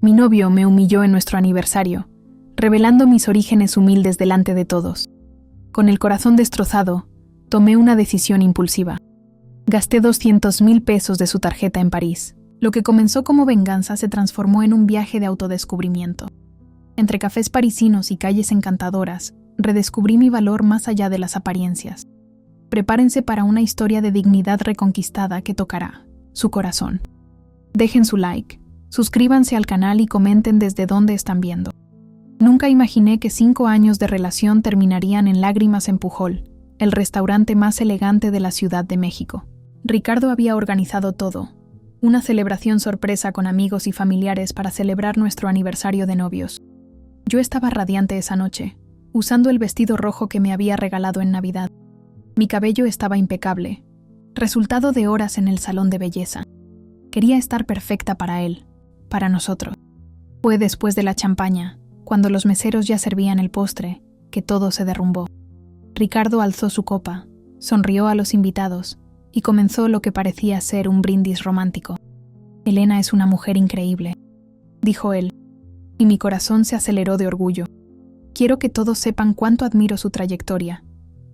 Mi novio me humilló en nuestro aniversario, revelando mis orígenes humildes delante de todos. Con el corazón destrozado, tomé una decisión impulsiva. Gasté 200,000 pesos de su tarjeta en París. Lo que comenzó como venganza se transformó en un viaje de autodescubrimiento. Entre cafés parisinos y calles encantadoras, redescubrí mi valor más allá de las apariencias. Prepárense para una historia de dignidad reconquistada que tocará su corazón. Dejen su like, suscríbanse al canal y comenten desde dónde están viendo. Nunca imaginé que 5 años de relación terminarían en Lágrimas en Pujol, el restaurante más elegante de la Ciudad de México. Ricardo había organizado todo, una celebración sorpresa con amigos y familiares para celebrar nuestro aniversario de novios. Yo estaba radiante esa noche, usando el vestido rojo que me había regalado en Navidad. Mi cabello estaba impecable, resultado de horas en el salón de belleza. Quería estar perfecta para él, para nosotros. Fue después de la champaña, cuando los meseros ya servían el postre, que todo se derrumbó. Ricardo alzó su copa, sonrió a los invitados y comenzó lo que parecía ser un brindis romántico. «Elena es una mujer increíble», dijo él, y mi corazón se aceleró de orgullo. Quiero que todos sepan cuánto admiro su trayectoria.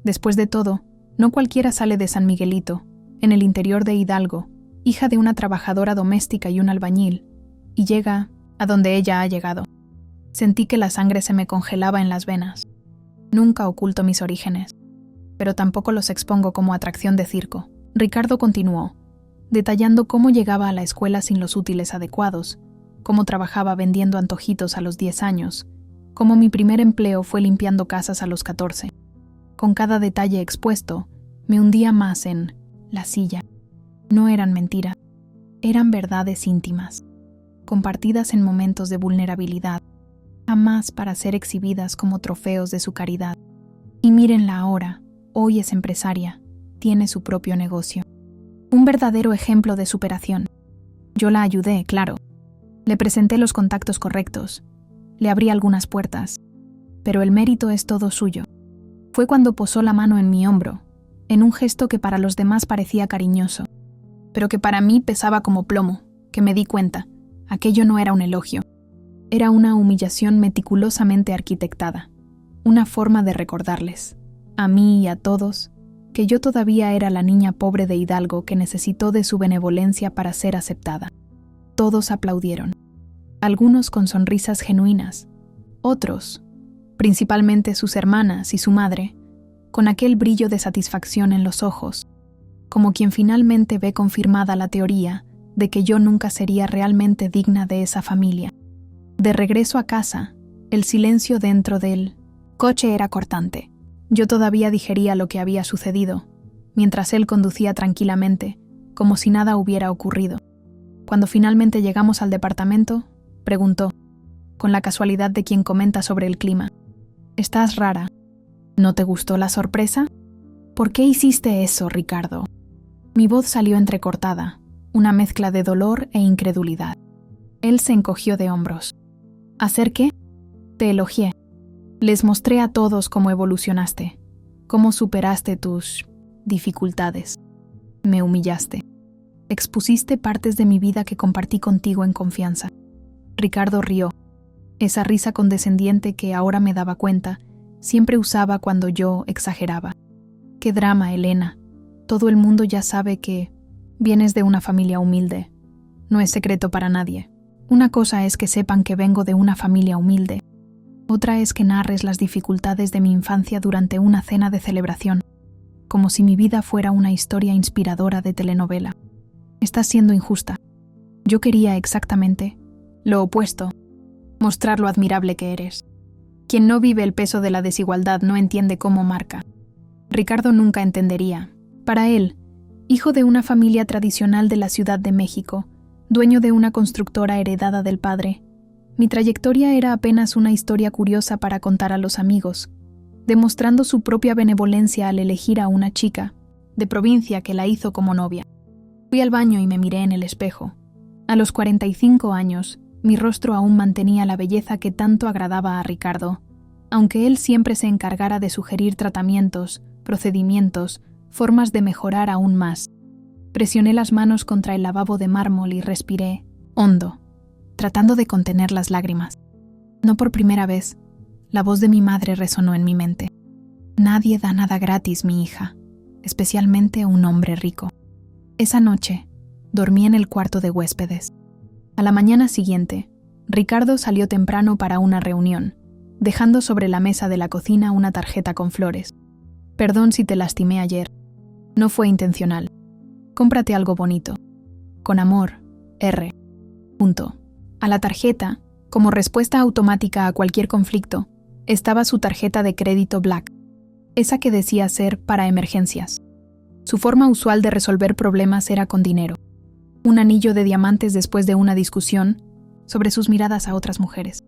Después de todo, no cualquiera sale de San Miguelito, en el interior de Hidalgo, hija de una trabajadora doméstica y un albañil, y llega a donde ella ha llegado. Sentí que la sangre se me congelaba en las venas. Nunca oculto mis orígenes, pero tampoco los expongo como atracción de circo. Ricardo continuó, detallando cómo llegaba a la escuela sin los útiles adecuados, cómo trabajaba vendiendo antojitos a los 10 años, cómo mi primer empleo fue limpiando casas a los 14. Con cada detalle expuesto, me hundía más en la silla. No eran mentiras, eran verdades íntimas, compartidas en momentos de vulnerabilidad, jamás para ser exhibidas como trofeos de su caridad. Y mírenla ahora, hoy es empresaria, tiene su propio negocio. Un verdadero ejemplo de superación. Yo la ayudé, claro. Le presenté los contactos correctos, le abrí algunas puertas, pero el mérito es todo suyo. Fue cuando posó la mano en mi hombro, en un gesto que para los demás parecía cariñoso, pero que para mí pesaba como plomo, que me di cuenta, aquello no era un elogio. Era una humillación meticulosamente arquitectada, una forma de recordarles, a mí y a todos, que yo todavía era la niña pobre de Hidalgo que necesitó de su benevolencia para ser aceptada. Todos aplaudieron, algunos con sonrisas genuinas, otros, principalmente sus hermanas y su madre, con aquel brillo de satisfacción en los ojos, como quien finalmente ve confirmada la teoría de que yo nunca sería realmente digna de esa familia. De regreso a casa, el silencio dentro del coche era cortante. Yo todavía digería lo que había sucedido, mientras él conducía tranquilamente, como si nada hubiera ocurrido. Cuando finalmente llegamos al departamento, preguntó, con la casualidad de quien comenta sobre el clima. «Estás rara. ¿No te gustó la sorpresa? ¿Por qué hiciste eso, Ricardo?» Mi voz salió entrecortada, una mezcla de dolor e incredulidad. Él se encogió de hombros. ¿Hacer qué? Te elogié. Les mostré a todos cómo evolucionaste, cómo superaste tus dificultades. Me humillaste. Expusiste partes de mi vida que compartí contigo en confianza. Ricardo rió. Esa risa condescendiente que ahora me daba cuenta, siempre usaba cuando yo exageraba. Qué drama, Elena. Todo el mundo ya sabe que vienes de una familia humilde. No es secreto para nadie. Una cosa es que sepan que vengo de una familia humilde. Otra es que narres las dificultades de mi infancia durante una cena de celebración, como si mi vida fuera una historia inspiradora de telenovela. Estás siendo injusta. Yo quería exactamente lo opuesto, mostrar lo admirable que eres. Quien no vive el peso de la desigualdad no entiende cómo marca. Ricardo nunca entendería. Para él, hijo de una familia tradicional de la Ciudad de México, dueño de una constructora heredada del padre, mi trayectoria era apenas una historia curiosa para contar a los amigos, demostrando su propia benevolencia al elegir a una chica de provincia que la hizo como novia. Fui al baño y me miré en el espejo. A los 45 años, mi rostro aún mantenía la belleza que tanto agradaba a Ricardo, aunque él siempre se encargara de sugerir tratamientos, procedimientos, formas de mejorar aún más. Presioné las manos contra el lavabo de mármol y respiré hondo, tratando de contener las lágrimas. No por primera vez, la voz de mi madre resonó en mi mente. Nadie da nada gratis, mi hija, especialmente un hombre rico. Esa noche, dormí en el cuarto de huéspedes. A la mañana siguiente, Ricardo salió temprano para una reunión, dejando sobre la mesa de la cocina una tarjeta con flores. Perdón si te lastimé ayer. No fue intencional. Cómprate algo bonito. Con amor, R. A la tarjeta, como respuesta automática a cualquier conflicto, estaba su tarjeta de crédito Black, esa que decía ser para emergencias. Su forma usual de resolver problemas era con dinero. Un anillo de diamantes después de una discusión sobre sus miradas a otras mujeres.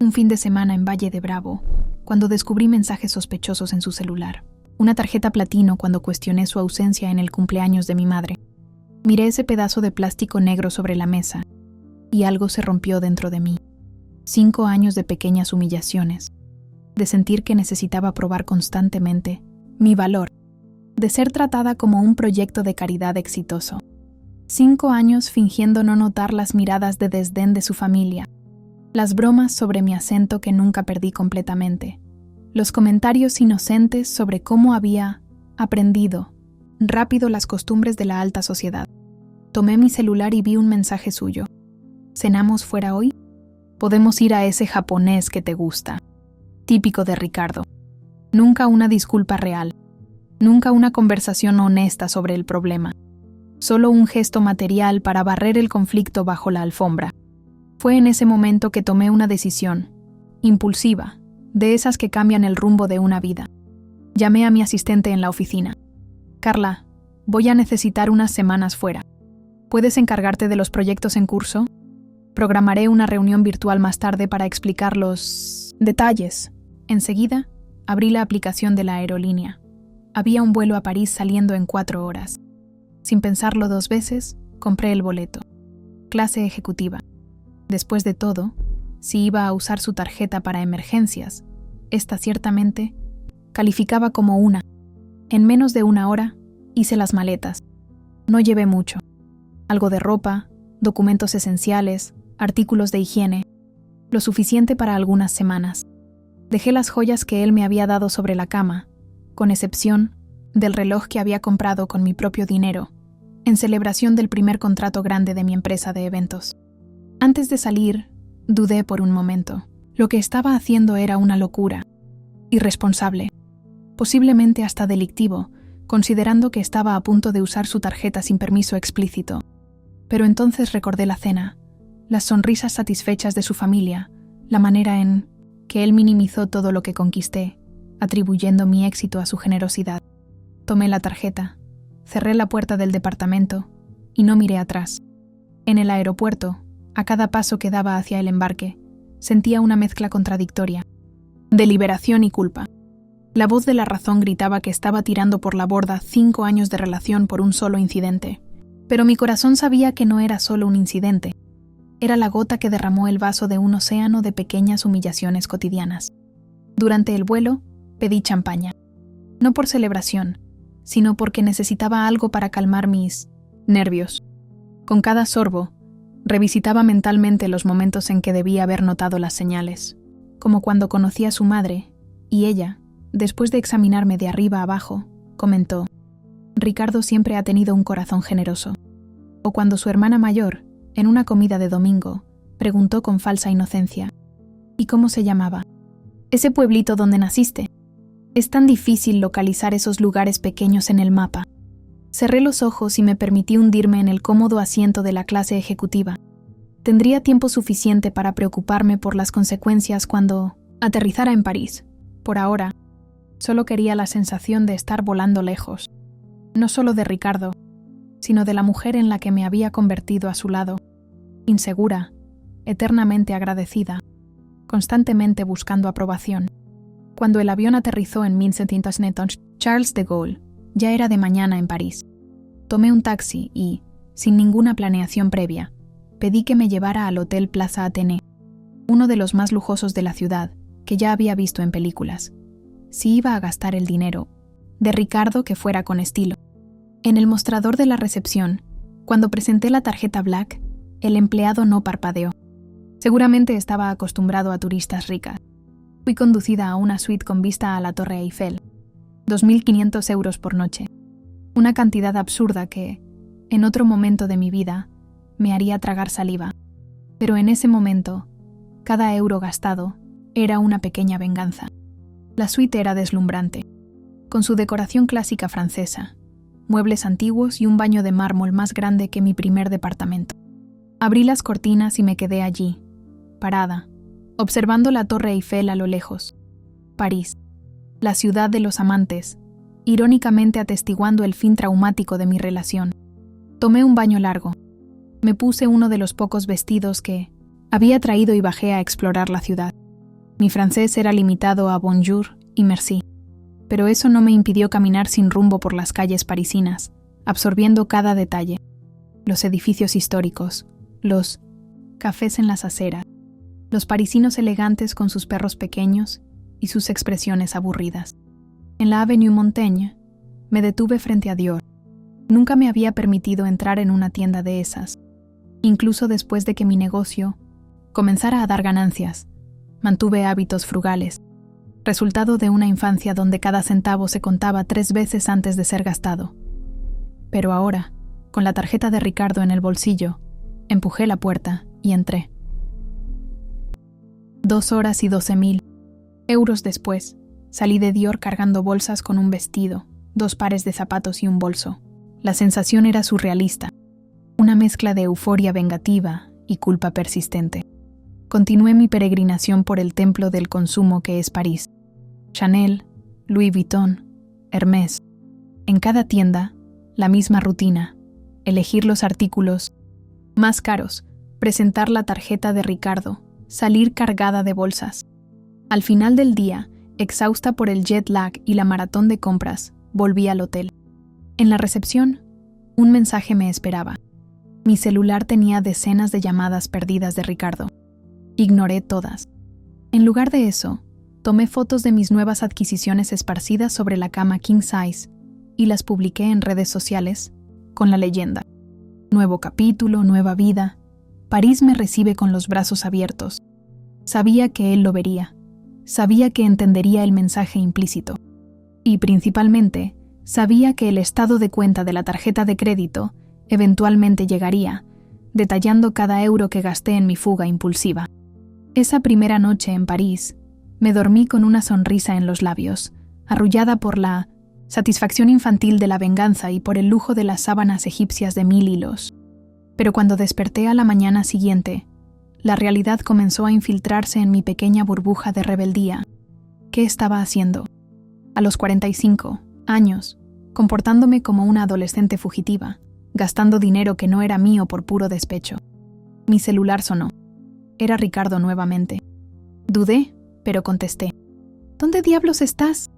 Un fin de semana en Valle de Bravo, cuando descubrí mensajes sospechosos en su celular. Una tarjeta platino cuando cuestioné su ausencia en el cumpleaños de mi madre. Miré ese pedazo de plástico negro sobre la mesa y algo se rompió dentro de mí. 5 años de pequeñas humillaciones, de sentir que necesitaba probar constantemente mi valor, de ser tratada como un proyecto de caridad exitoso. 5 años fingiendo no notar las miradas de desdén de su familia, las bromas sobre mi acento que nunca perdí completamente, los comentarios inocentes sobre cómo había aprendido rápido las costumbres de la alta sociedad. Tomé mi celular y vi un mensaje suyo. ¿Cenamos fuera hoy? Podemos ir a ese japonés que te gusta. Típico de Ricardo. Nunca una disculpa real. Nunca una conversación honesta sobre el problema. Solo un gesto material para barrer el conflicto bajo la alfombra. Fue en ese momento que tomé una decisión, impulsiva, de esas que cambian el rumbo de una vida. Llamé a mi asistente en la oficina. Carla, voy a necesitar unas semanas fuera. ¿Puedes encargarte de los proyectos en curso? Programaré una reunión virtual más tarde para explicar los detalles. Enseguida, abrí la aplicación de la aerolínea. Había un vuelo a París saliendo en 4 horas. Sin pensarlo 2 veces, compré el boleto. Clase ejecutiva. Después de todo, si iba a usar su tarjeta para emergencias, esta ciertamente calificaba como una. En menos de 1 hora, hice las maletas. No llevé mucho. Algo de ropa, documentos esenciales, artículos de higiene, lo suficiente para algunas semanas. Dejé las joyas que él me había dado sobre la cama, con excepción del reloj que había comprado con mi propio dinero, en celebración del primer contrato grande de mi empresa de eventos. Antes de salir, dudé por un momento. Lo que estaba haciendo era una locura, irresponsable, posiblemente hasta delictivo, considerando que estaba a punto de usar su tarjeta sin permiso explícito. Pero entonces recordé la cena, las sonrisas satisfechas de su familia, la manera en que él minimizó todo lo que conquisté, atribuyendo mi éxito a su generosidad. Tomé la tarjeta, cerré la puerta del departamento y no miré atrás. En el aeropuerto, a cada paso que daba hacia el embarque, sentía una mezcla contradictoria, de liberación y culpa. La voz de la razón gritaba que estaba tirando por la borda 5 años de relación por un solo incidente. Pero mi corazón sabía que no era solo un incidente. Era la gota que derramó el vaso de un océano de pequeñas humillaciones cotidianas. Durante el vuelo, pedí champaña. No por celebración, sino porque necesitaba algo para calmar mis nervios. Con cada sorbo, revisitaba mentalmente los momentos en que debía haber notado las señales, como cuando conocí a su madre, y ella, después de examinarme de arriba a abajo, comentó: Ricardo siempre ha tenido un corazón generoso. O cuando su hermana mayor, en una comida de domingo, preguntó con falsa inocencia: ¿y cómo se llamaba? Ese pueblito donde naciste. Es tan difícil localizar esos lugares pequeños en el mapa. Cerré los ojos y me permití hundirme en el cómodo asiento de la clase ejecutiva. Tendría tiempo suficiente para preocuparme por las consecuencias cuando aterrizara en París. Por ahora, solo quería la sensación de estar volando lejos. No solo de Ricardo, sino de la mujer en la que me había convertido a su lado, insegura, eternamente agradecida, constantemente buscando aprobación. Cuando el avión aterrizó en 1790, Charles de Gaulle, ya era de mañana en París. Tomé un taxi y, sin ninguna planeación previa, pedí que me llevara al Hotel Plaza Athénée, uno de los más lujosos de la ciudad, que ya había visto en películas. Si iba a gastar el dinero, de Ricardo, que fuera con estilo. En el mostrador de la recepción, cuando presenté la tarjeta Black, el empleado no parpadeó. Seguramente estaba acostumbrado a turistas ricas. Fui conducida a una suite con vista a la Torre Eiffel. 2.500 euros por noche. Una cantidad absurda que, en otro momento de mi vida, me haría tragar saliva. Pero en ese momento, cada euro gastado era una pequeña venganza. La suite era deslumbrante, con su decoración clásica francesa, muebles antiguos y un baño de mármol más grande que mi primer departamento. Abrí las cortinas y me quedé allí, parada, observando la Torre Eiffel a lo lejos. París, la ciudad de los amantes, irónicamente atestiguando el fin traumático de mi relación. Tomé un baño largo. Me puse uno de los pocos vestidos que había traído y bajé a explorar la ciudad. Mi francés era limitado a bonjour y merci, pero eso no me impidió caminar sin rumbo por las calles parisinas, absorbiendo cada detalle. Los edificios históricos, los cafés en las aceras, los parisinos elegantes con sus perros pequeños y sus expresiones aburridas. En la Avenue Montaigne me detuve frente a Dior. Nunca me había permitido entrar en una tienda de esas. Incluso después de que mi negocio comenzara a dar ganancias, mantuve hábitos frugales, resultado de una infancia donde cada centavo se contaba 3 veces antes de ser gastado. Pero ahora, con la tarjeta de Ricardo en el bolsillo, empujé la puerta y entré. 2 horas y 12.000 euros después, salí de Dior cargando bolsas con un vestido, 2 pares de zapatos y un bolso. La sensación era surrealista, una mezcla de euforia vengativa y culpa persistente. Continué mi peregrinación por el templo del consumo que es París. Chanel, Louis Vuitton, Hermès. En cada tienda, la misma rutina: elegir los artículos más caros, presentar la tarjeta de Ricardo, salir cargada de bolsas. Al final del día, exhausta por el jet lag y la maratón de compras, volví al hotel. En la recepción, un mensaje me esperaba. Mi celular tenía decenas de llamadas perdidas de Ricardo. Ignoré todas. En lugar de eso, tomé fotos de mis nuevas adquisiciones esparcidas sobre la cama king size y las publiqué en redes sociales con la leyenda: nuevo capítulo, nueva vida. París me recibe con los brazos abiertos. Sabía que él lo vería. Sabía que entendería el mensaje implícito. Y principalmente, sabía que el estado de cuenta de la tarjeta de crédito eventualmente llegaría, detallando cada euro que gasté en mi fuga impulsiva. Esa primera noche en París, me dormí con una sonrisa en los labios, arrullada por la satisfacción infantil de la venganza y por el lujo de las sábanas egipcias de 1000 hilos. Pero cuando desperté a la mañana siguiente, la realidad comenzó a infiltrarse en mi pequeña burbuja de rebeldía. ¿Qué estaba haciendo? A los 45 años, comportándome como una adolescente fugitiva, gastando dinero que no era mío por puro despecho. Mi celular sonó. Era Ricardo nuevamente. Dudé, pero contesté. ¿Dónde diablos estás?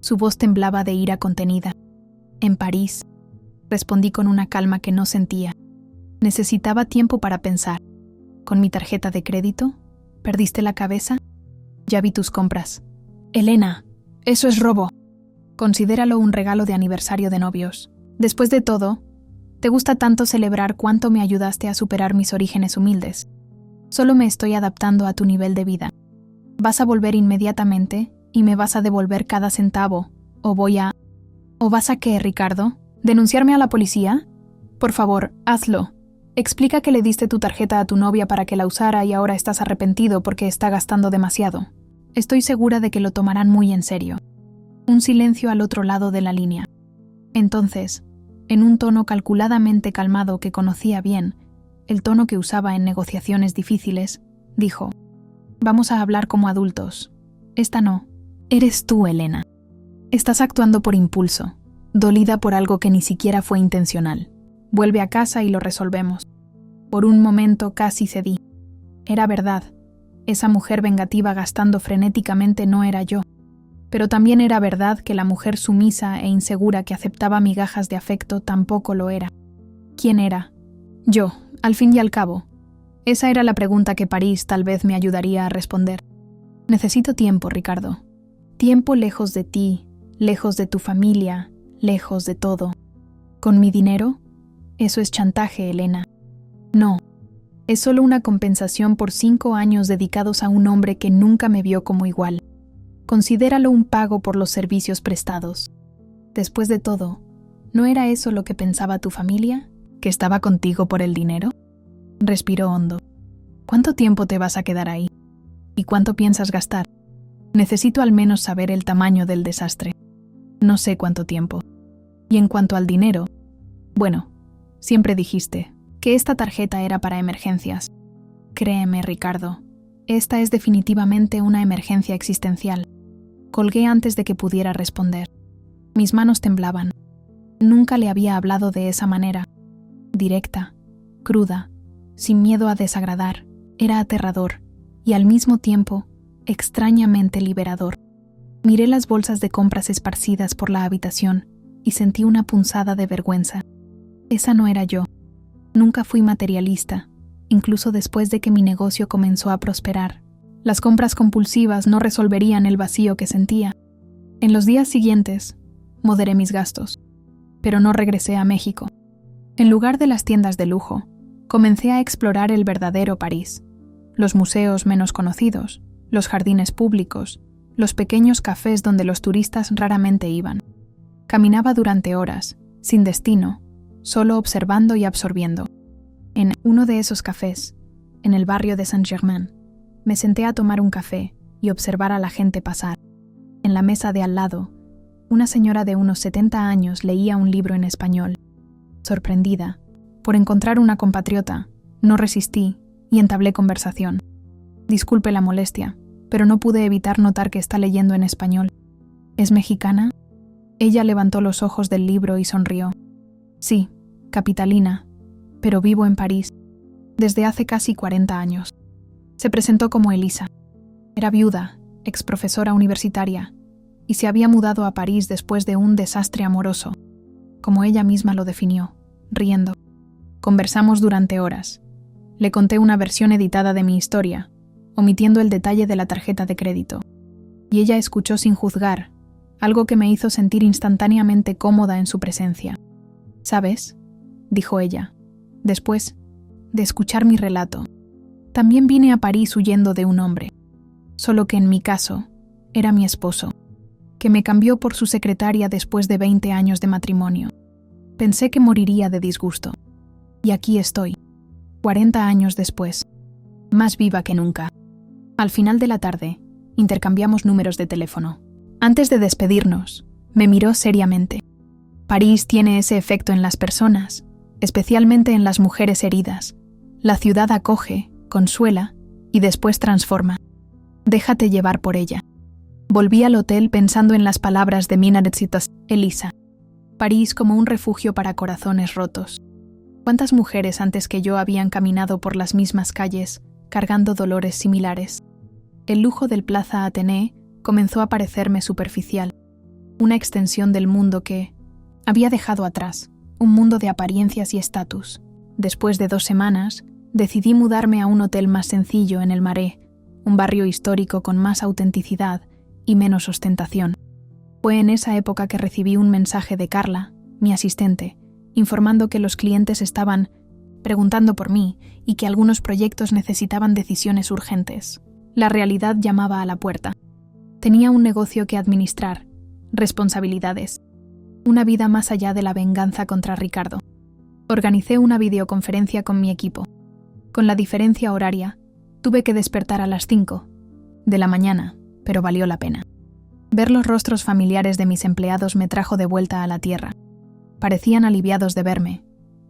Su voz temblaba de ira contenida. En París, respondí con una calma que no sentía. Necesitaba tiempo para pensar. ¿Con mi tarjeta de crédito? ¿Perdiste la cabeza? Ya vi tus compras. Elena, eso es robo. Considéralo un regalo de aniversario de novios. Después de todo, te gusta tanto celebrar cuánto me ayudaste a superar mis orígenes humildes. Solo me estoy adaptando a tu nivel de vida. Vas a volver inmediatamente y me vas a devolver cada centavo. ¿O vas a qué, Ricardo? ¿Denunciarme a la policía? Por favor, hazlo. Explica que le diste tu tarjeta a tu novia para que la usara y ahora estás arrepentido porque está gastando demasiado. Estoy segura de que lo tomarán muy en serio. Un silencio al otro lado de la línea. Entonces, en un tono calculadamente calmado que conocía bien, el tono que usaba en negociaciones difíciles, dijo: Vamos a hablar como adultos. Esta no. Eres tú, Elena. Estás actuando por impulso, dolida por algo que ni siquiera fue intencional. Vuelve a casa y lo resolvemos. Por un momento casi cedí. Era verdad. Esa mujer vengativa gastando frenéticamente no era yo. Pero también era verdad que la mujer sumisa e insegura que aceptaba migajas de afecto tampoco lo era. ¿Quién era? Yo, al fin y al cabo. Esa era la pregunta que París tal vez me ayudaría a responder. Necesito tiempo, Ricardo. Tiempo lejos de ti, lejos de tu familia, lejos de todo. ¿Con mi dinero? Eso es chantaje, Elena. No, Es solo una compensación por 5 años dedicados a un hombre que nunca me vio como igual. Considéralo un pago por los servicios prestados. Después de todo, ¿no era eso lo que pensaba tu familia? ¿Que estaba contigo por el dinero? Respiró hondo. ¿Cuánto tiempo te vas a quedar ahí? ¿Y cuánto piensas gastar? Necesito al menos saber el tamaño del desastre. No sé cuánto tiempo. Y en cuanto al dinero, bueno, siempre dijiste que esta tarjeta era para emergencias. Créeme, Ricardo, esta es definitivamente una emergencia existencial. Colgué antes de que pudiera responder. Mis manos temblaban. Nunca le había hablado de esa manera. Directa, cruda, sin miedo a desagradar. Era aterrador y al mismo tiempo extrañamente liberador. Miré las bolsas de compras esparcidas por la habitación y sentí una punzada de vergüenza. Esa no era yo. Nunca fui materialista, incluso después de que mi negocio comenzó a prosperar. Las compras compulsivas no resolverían el vacío que sentía. En los días siguientes, moderé mis gastos, pero no regresé a México. En lugar de las tiendas de lujo, comencé a explorar el verdadero París. Los museos menos conocidos, los jardines públicos, los pequeños cafés donde los turistas raramente iban. Caminaba durante horas, sin destino, solo observando y absorbiendo. En uno de esos cafés, en el barrio de Saint-Germain, me senté a tomar un café y observar a la gente pasar. En la mesa de al lado, una señora de unos 70 años leía un libro en español. Sorprendida por encontrar una compatriota, no resistí y entablé conversación. Disculpe la molestia, pero no pude evitar notar que está leyendo en español. ¿Es mexicana? Ella levantó los ojos del libro y sonrió. Sí, capitalina, pero vivo en París, desde hace casi 40 años. Se presentó como Elisa. Era viuda, exprofesora universitaria, y se había mudado a París después de un desastre amoroso, como ella misma lo definió, riendo. Conversamos durante horas. Le conté una versión editada de mi historia, omitiendo el detalle de la tarjeta de crédito, y ella escuchó sin juzgar, algo que me hizo sentir instantáneamente cómoda en su presencia. ¿Sabes?, dijo ella, después de escuchar mi relato. También vine a París huyendo de un hombre, solo que en mi caso era mi esposo, que me cambió por su secretaria después de 20 años de matrimonio. Pensé que moriría de disgusto. Y aquí estoy, 40 años después, más viva que nunca. Al final de la tarde, intercambiamos números de teléfono. Antes de despedirnos, me miró seriamente. París tiene ese efecto en las personas, especialmente en las mujeres heridas. La ciudad acoge, consuela y después transforma. Déjate llevar por ella. Volví al hotel pensando en las palabras de mi Elisa. París como un refugio para corazones rotos. ¿Cuántas mujeres antes que yo habían caminado por las mismas calles, cargando dolores similares? El lujo del Plaza Athénée comenzó a parecerme superficial, una extensión del mundo que había dejado atrás, un mundo de apariencias y estatus. Después de 2 semanas, decidí mudarme a un hotel más sencillo en el Marais, un barrio histórico con más autenticidad y menos ostentación. Fue en esa época que recibí un mensaje de Carla, mi asistente, informando que los clientes estaban preguntando por mí y que algunos proyectos necesitaban decisiones urgentes. La realidad llamaba a la puerta. Tenía un negocio que administrar, responsabilidades, una vida más allá de la venganza contra Ricardo. Organicé una videoconferencia con mi equipo. Con la diferencia horaria, tuve que despertar a las 5 de la mañana, pero valió la pena. Ver los rostros familiares de mis empleados me trajo de vuelta a la tierra. Parecían aliviados de verme,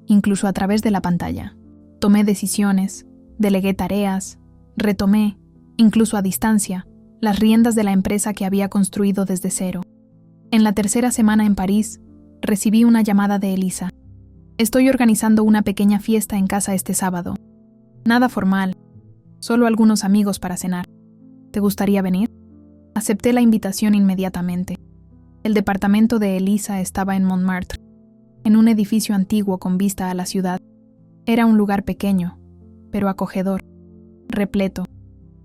incluso a través de la pantalla. Tomé decisiones, delegué tareas, retomé, incluso a distancia, las riendas de la empresa que había construido desde cero. En la 3ª semana en París, recibí una llamada de Elisa. Estoy organizando una pequeña fiesta en casa este sábado. Nada formal, solo algunos amigos para cenar. ¿Te gustaría venir? Acepté la invitación inmediatamente. El departamento de Elisa estaba en Montmartre, en un edificio antiguo con vista a la ciudad. Era un lugar pequeño, pero acogedor, repleto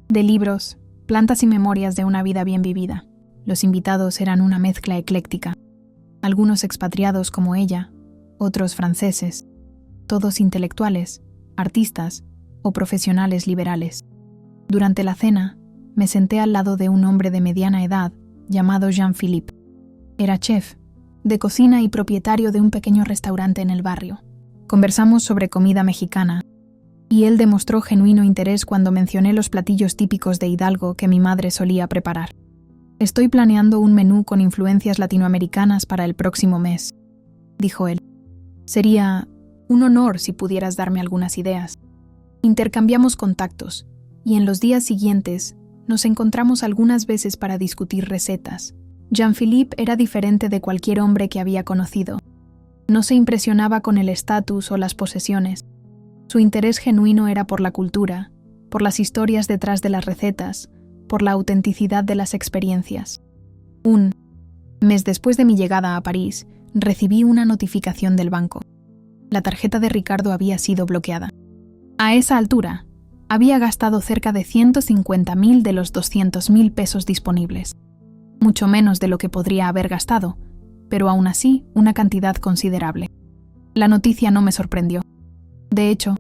de libros, plantas y memorias de una vida bien vivida. Los invitados eran una mezcla ecléctica, algunos expatriados como ella, otros franceses, todos intelectuales, artistas o profesionales liberales. Durante la cena, me senté al lado de un hombre de mediana edad llamado Jean-Philippe. Era chef, de cocina y propietario de un pequeño restaurante en el barrio. Conversamos sobre comida mexicana, y él demostró genuino interés cuando mencioné los platillos típicos de Hidalgo que mi madre solía preparar. «Estoy planeando un menú con influencias latinoamericanas para el próximo mes», dijo él. «Sería un honor si pudieras darme algunas ideas». Intercambiamos contactos, y en los días siguientes nos encontramos algunas veces para discutir recetas. Jean-Philippe era diferente de cualquier hombre que había conocido. No se impresionaba con el estatus o las posesiones. Su interés genuino era por la cultura, por las historias detrás de las recetas, por la autenticidad de las experiencias. Un mes después de mi llegada a París, recibí una notificación del banco. La tarjeta de Ricardo había sido bloqueada. A esa altura, había gastado cerca de 150.000 de los 200.000 pesos disponibles. Mucho menos de lo que podría haber gastado, pero aún así una cantidad considerable. La noticia no me sorprendió. De hecho,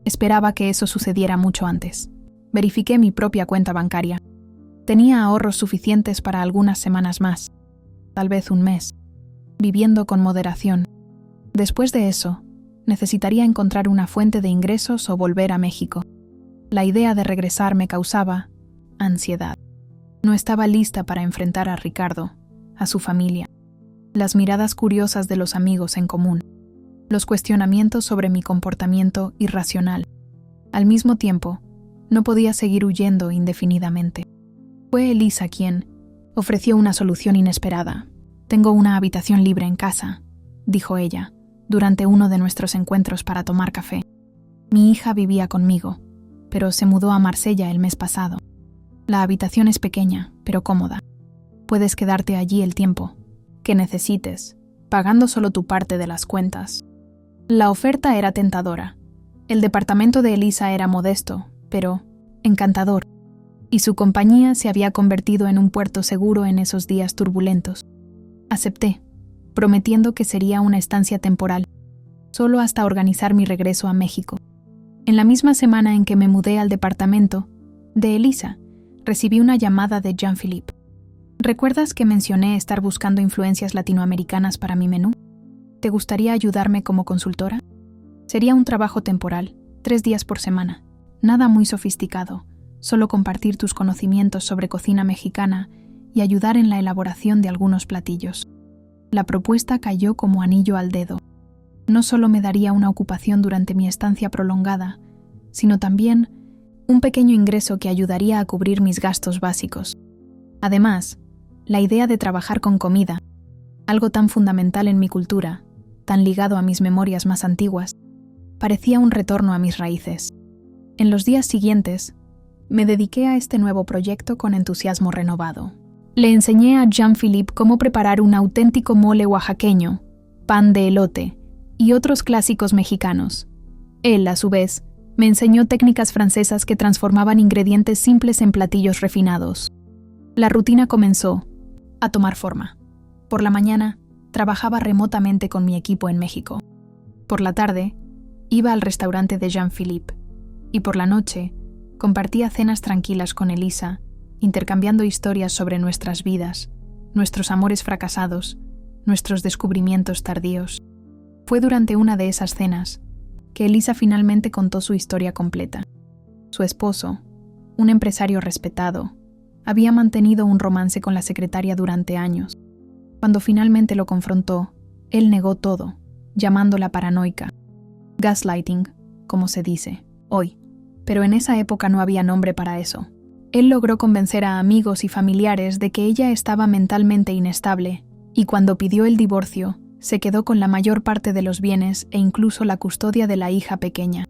esperaba que eso sucediera mucho antes. Verifiqué mi propia cuenta bancaria. Tenía ahorros suficientes para algunas semanas más, tal vez un mes, viviendo con moderación. Después de eso, necesitaría encontrar una fuente de ingresos o volver a México. La idea de regresar me causaba ansiedad. No estaba lista para enfrentar a Ricardo, a su familia, las miradas curiosas de los amigos en común, los cuestionamientos sobre mi comportamiento irracional. Al mismo tiempo, no podía seguir huyendo indefinidamente. Fue Elisa quien ofreció una solución inesperada. «Tengo una habitación libre en casa», dijo ella, durante uno de nuestros encuentros para tomar café. «Mi hija vivía conmigo, pero se mudó a Marsella el mes pasado. La habitación es pequeña, pero cómoda. Puedes quedarte allí el tiempo que necesites, pagando solo tu parte de las cuentas». La oferta era tentadora. El departamento de Elisa era modesto, pero encantador, y su compañía se había convertido en un puerto seguro en esos días turbulentos. Acepté, prometiendo que sería una estancia temporal, solo hasta organizar mi regreso a México. En la misma semana en que me mudé al departamento de Elisa, recibí una llamada de Jean-Philippe. «¿Recuerdas que mencioné estar buscando influencias latinoamericanas para mi menú? ¿Te gustaría ayudarme como consultora? Sería un trabajo temporal, 3 días por semana. Nada muy sofisticado, solo compartir tus conocimientos sobre cocina mexicana y ayudar en la elaboración de algunos platillos». La propuesta cayó como anillo al dedo. No solo me daría una ocupación durante mi estancia prolongada, sino también un pequeño ingreso que ayudaría a cubrir mis gastos básicos. Además, la idea de trabajar con comida, algo tan fundamental en mi cultura, tan ligado a mis memorias más antiguas, parecía un retorno a mis raíces. En los días siguientes, me dediqué a este nuevo proyecto con entusiasmo renovado. Le enseñé a Jean-Philippe cómo preparar un auténtico mole oaxaqueño, pan de elote y otros clásicos mexicanos. Él, a su vez, me enseñó técnicas francesas que transformaban ingredientes simples en platillos refinados. La rutina comenzó a tomar forma. Por la mañana, trabajaba remotamente con mi equipo en México. Por la tarde, iba al restaurante de Jean-Philippe. Y por la noche, compartía cenas tranquilas con Elisa, intercambiando historias sobre nuestras vidas, nuestros amores fracasados, nuestros descubrimientos tardíos. Fue durante una de esas cenas que Elisa finalmente contó su historia completa. Su esposo, un empresario respetado, había mantenido un romance con la secretaria durante años. Cuando finalmente lo confrontó, él negó todo, llamándola paranoica. Gaslighting, como se dice hoy. Pero en esa época no había nombre para eso. Él logró convencer a amigos y familiares de que ella estaba mentalmente inestable, y cuando pidió el divorcio, se quedó con la mayor parte de los bienes e incluso la custodia de la hija pequeña.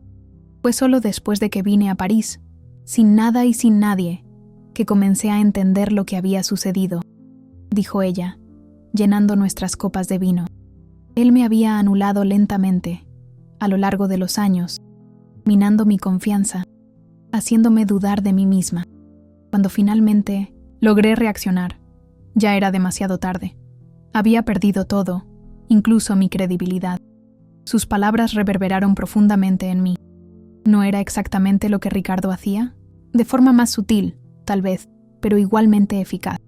Fue solo después de que vine a París, sin nada y sin nadie, que comencé a entender lo que había sucedido, dijo ella, llenando nuestras copas de vino. Él me había anulado lentamente, a lo largo de los años, minando mi confianza, haciéndome dudar de mí misma. Cuando finalmente logré reaccionar, ya era demasiado tarde. Había perdido todo, incluso mi credibilidad. Sus palabras reverberaron profundamente en mí. ¿No era exactamente lo que Ricardo hacía? De forma más sutil, tal vez, pero igualmente eficaz.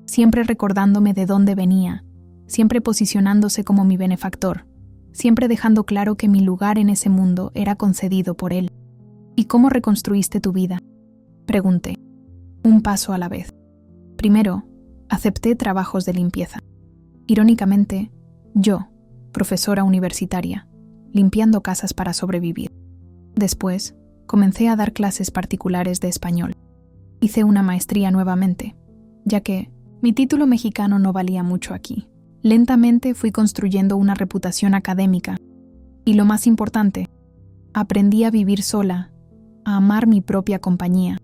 Siempre recordándome de dónde venía, siempre posicionándose como mi benefactor, siempre dejando claro que mi lugar en ese mundo era concedido por él. ¿Y cómo reconstruiste tu vida?, pregunté, un paso a la vez. Primero, acepté trabajos de limpieza. Irónicamente, yo, profesora universitaria, limpiando casas para sobrevivir. Después, comencé a dar clases particulares de español. Hice una maestría nuevamente, ya que mi título mexicano no valía mucho aquí. Lentamente fui construyendo una reputación académica. Y lo más importante, aprendí a vivir sola, a amar mi propia compañía.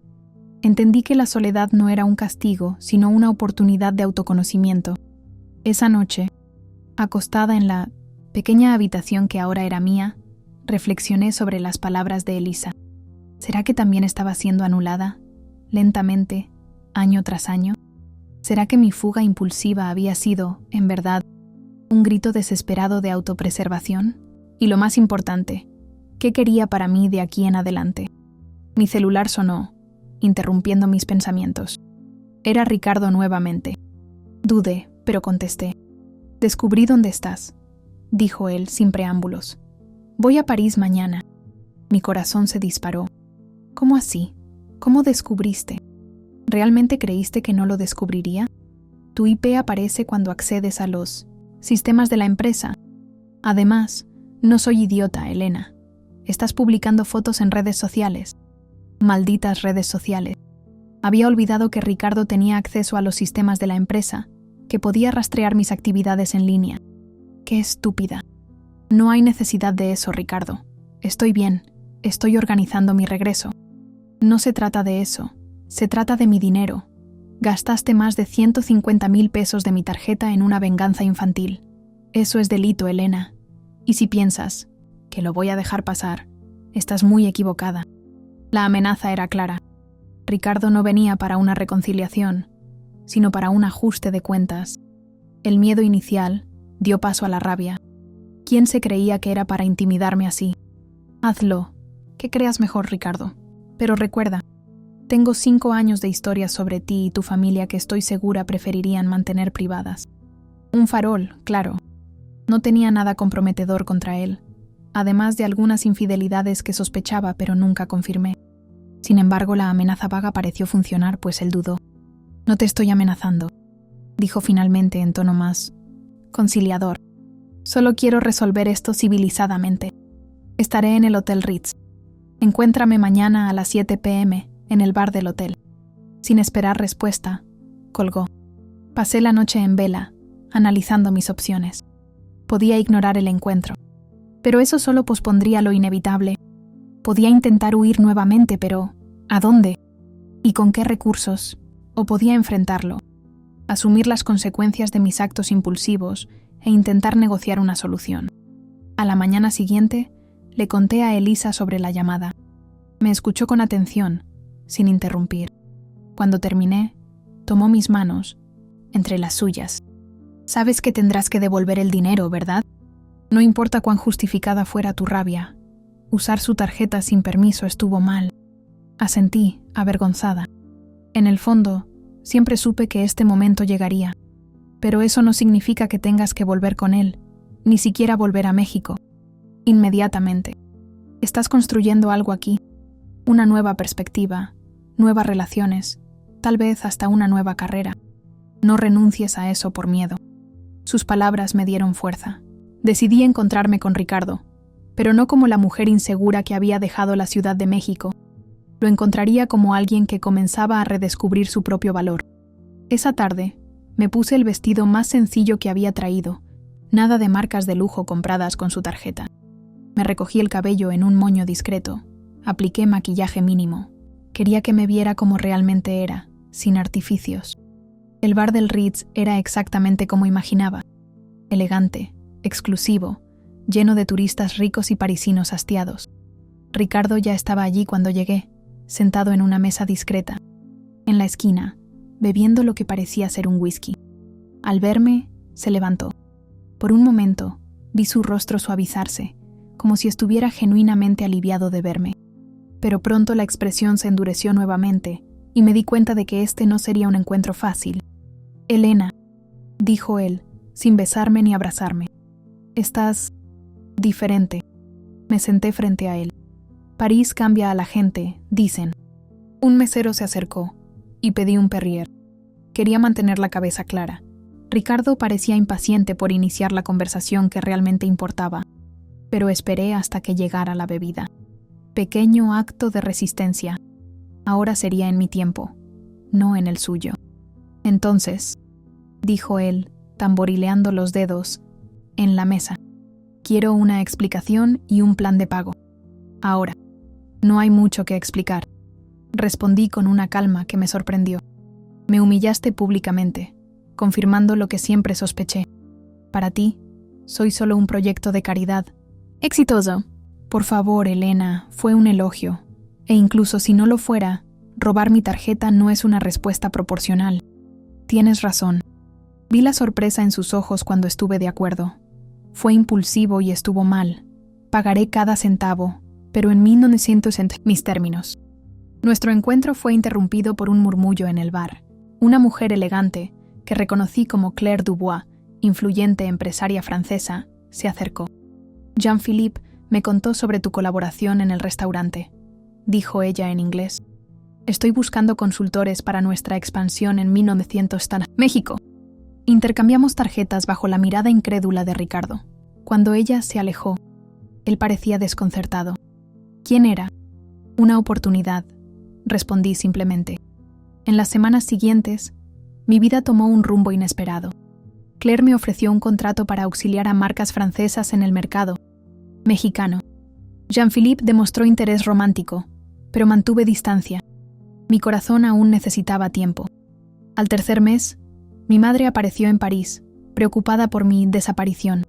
Entendí que la soledad no era un castigo, sino una oportunidad de autoconocimiento. Esa noche, acostada en la pequeña habitación que ahora era mía, reflexioné sobre las palabras de Elisa. ¿Será que también estaba siendo anulada, lentamente, año tras año? ¿Será que mi fuga impulsiva había sido, en verdad, un grito desesperado de autopreservación? Y lo más importante, ¿qué quería para mí de aquí en adelante? Mi celular sonó, interrumpiendo mis pensamientos. Era Ricardo nuevamente. Dudé, pero contesté. «Descubrí dónde estás», dijo él sin preámbulos. «Voy a París mañana». Mi corazón se disparó. ¿Cómo así? ¿Cómo descubriste? ¿Realmente creíste que no lo descubriría? Tu IP aparece cuando accedes a los sistemas de la empresa. Además, no soy idiota, Elena. Estás publicando fotos en redes sociales. Malditas redes sociales. Había olvidado que Ricardo tenía acceso a los sistemas de la empresa, que podía rastrear mis actividades en línea. ¡Qué estúpida! No hay necesidad de eso, Ricardo. Estoy bien. Estoy organizando mi regreso. No se trata de eso. Se trata de mi dinero. Gastaste más de 150,000 pesos de mi tarjeta en una venganza infantil. Eso es delito, Elena. Y si piensas que lo voy a dejar pasar, estás muy equivocada. La amenaza era clara. Ricardo no venía para una reconciliación, sino para un ajuste de cuentas. El miedo inicial dio paso a la rabia. ¿Quién se creía que era para intimidarme así? Hazlo. Que creas mejor, Ricardo. Pero recuerda, tengo 5 años de historias sobre ti y tu familia que estoy segura preferirían mantener privadas. Un farol, claro. No tenía nada comprometedor contra él, además de algunas infidelidades que sospechaba pero nunca confirmé. Sin embargo, la amenaza vaga pareció funcionar, pues él dudó. «No te estoy amenazando», dijo finalmente en tono más conciliador. «Solo quiero resolver esto civilizadamente. Estaré en el Hotel Ritz. Encuéntrame mañana a las 7 p.m. en el bar del hotel». Sin esperar respuesta, colgó. Pasé la noche en vela, analizando mis opciones. Podía ignorar el encuentro, pero eso solo pospondría lo inevitable. Podía intentar huir nuevamente, pero ¿a dónde? ¿Y con qué recursos? O podía enfrentarlo, asumir las consecuencias de mis actos impulsivos e intentar negociar una solución. A la mañana siguiente, le conté a Elisa sobre la llamada. Me escuchó con atención, sin interrumpir. Cuando terminé, tomó mis manos entre las suyas. «Sabes que tendrás que devolver el dinero, ¿verdad? No importa cuán justificada fuera tu rabia. Usar su tarjeta sin permiso estuvo mal». Asentí, avergonzada. En el fondo, siempre supe que este momento llegaría. Pero eso no significa que tengas que volver con él, ni siquiera volver a México. Inmediatamente. Estás construyendo algo aquí. Una nueva perspectiva, nuevas relaciones, tal vez hasta una nueva carrera. No renuncies a eso por miedo. Sus palabras me dieron fuerza. Decidí encontrarme con Ricardo, pero no como la mujer insegura que había dejado la Ciudad de México. Lo encontraría como alguien que comenzaba a redescubrir su propio valor. Esa tarde, me puse el vestido más sencillo que había traído, nada de marcas de lujo compradas con su tarjeta. Me recogí el cabello en un moño discreto, apliqué maquillaje mínimo. Quería que me viera como realmente era, sin artificios. El bar del Ritz era exactamente como imaginaba. Elegante, exclusivo, lleno de turistas ricos y parisinos hastiados. Ricardo ya estaba allí cuando llegué, sentado en una mesa discreta, en la esquina, bebiendo lo que parecía ser un whisky. Al verme, se levantó. Por un momento, vi su rostro suavizarse, como si estuviera genuinamente aliviado de verme. Pero pronto la expresión se endureció nuevamente y me di cuenta de que este no sería un encuentro fácil. «Elena», dijo él, sin besarme ni abrazarme. «Estás diferente». Me senté frente a él. París cambia a la gente, dicen. Un mesero se acercó y pedí un Perrier. Quería mantener la cabeza clara. Ricardo parecía impaciente por iniciar la conversación que realmente importaba, pero esperé hasta que llegara la bebida. Pequeño acto de resistencia. Ahora sería en mi tiempo, no en el suyo. Entonces, dijo él, tamborileando los dedos, en la mesa. Quiero una explicación y un plan de pago. Ahora. No hay mucho que explicar. Respondí con una calma que me sorprendió. Me humillaste públicamente, confirmando lo que siempre sospeché. Para ti, soy solo un proyecto de caridad. Exitoso. Por favor, Elena, fue un elogio. E incluso si no lo fuera, robar mi tarjeta no es una respuesta proporcional. Tienes razón. Vi la sorpresa en sus ojos cuando estuve de acuerdo. Fue impulsivo y estuvo mal. Pagaré cada centavo, pero en 1900 mis términos. Nuestro encuentro fue interrumpido por un murmullo en el bar. Una mujer elegante, que reconocí como Claire Dubois, influyente empresaria francesa, se acercó. «Jean-Philippe me contó sobre tu colaboración en el restaurante», dijo ella en inglés. «Estoy buscando consultores para nuestra expansión en 1900 México». Intercambiamos tarjetas bajo la mirada incrédula de Ricardo. Cuando ella se alejó, él parecía desconcertado. ¿Quién era? Una oportunidad, respondí simplemente. En las semanas siguientes, mi vida tomó un rumbo inesperado. Claire me ofreció un contrato para auxiliar a marcas francesas en el mercado mexicano. Jean-Philippe demostró interés romántico, pero mantuve distancia. Mi corazón aún necesitaba tiempo. Al tercer mes, mi madre apareció en París, preocupada por mi desaparición.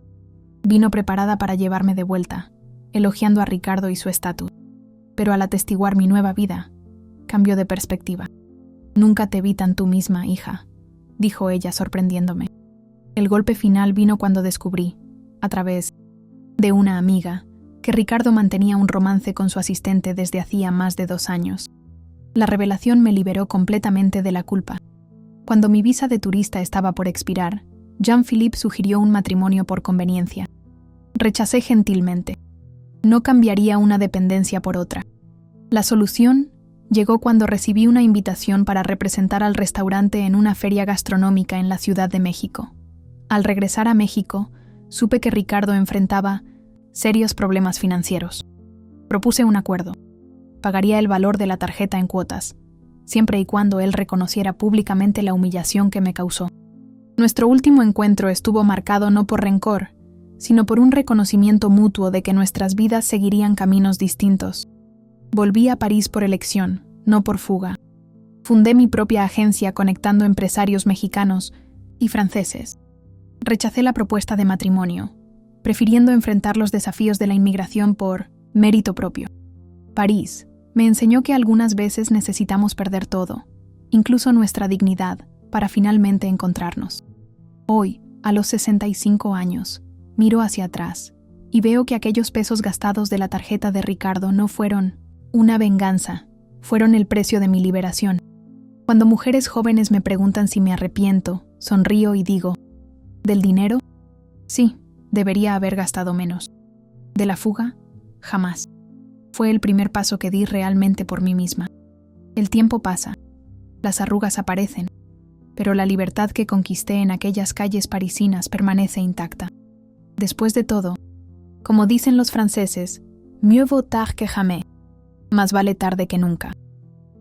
Vino preparada para llevarme de vuelta, elogiando a Ricardo y su estatus. Pero al atestiguar mi nueva vida, cambió de perspectiva. «Nunca te vi tan tú misma, hija», dijo ella sorprendiéndome. El golpe final vino cuando descubrí, a través de una amiga, que Ricardo mantenía un romance con su asistente desde hacía más de 2 años. La revelación me liberó completamente de la culpa. Cuando mi visa de turista estaba por expirar, Jean-Philippe sugirió un matrimonio por conveniencia. Rechacé gentilmente. No cambiaría una dependencia por otra. La solución llegó cuando recibí una invitación para representar al restaurante en una feria gastronómica en la Ciudad de México. Al regresar a México, supe que Ricardo enfrentaba serios problemas financieros. Propuse un acuerdo. Pagaría el valor de la tarjeta en cuotas, siempre y cuando él reconociera públicamente la humillación que me causó. Nuestro último encuentro estuvo marcado no por rencor, sino por un reconocimiento mutuo de que nuestras vidas seguirían caminos distintos. Volví a París por elección, no por fuga. Fundé mi propia agencia conectando empresarios mexicanos y franceses. Rechacé la propuesta de matrimonio, prefiriendo enfrentar los desafíos de la inmigración por mérito propio. París me enseñó que algunas veces necesitamos perder todo, incluso nuestra dignidad, para finalmente encontrarnos. Hoy, a los 65 años, miro hacia atrás y veo que aquellos pesos gastados de la tarjeta de Ricardo no fueron una venganza, fueron el precio de mi liberación. Cuando mujeres jóvenes me preguntan si me arrepiento, sonrío y digo, ¿del dinero? Sí, debería haber gastado menos. ¿De la fuga? Jamás. Fue el primer paso que di realmente por mí misma. El tiempo pasa, las arrugas aparecen, pero la libertad que conquisté en aquellas calles parisinas permanece intacta. Después de todo, como dicen los franceses, mieux vaut tard que jamais, más vale tarde que nunca.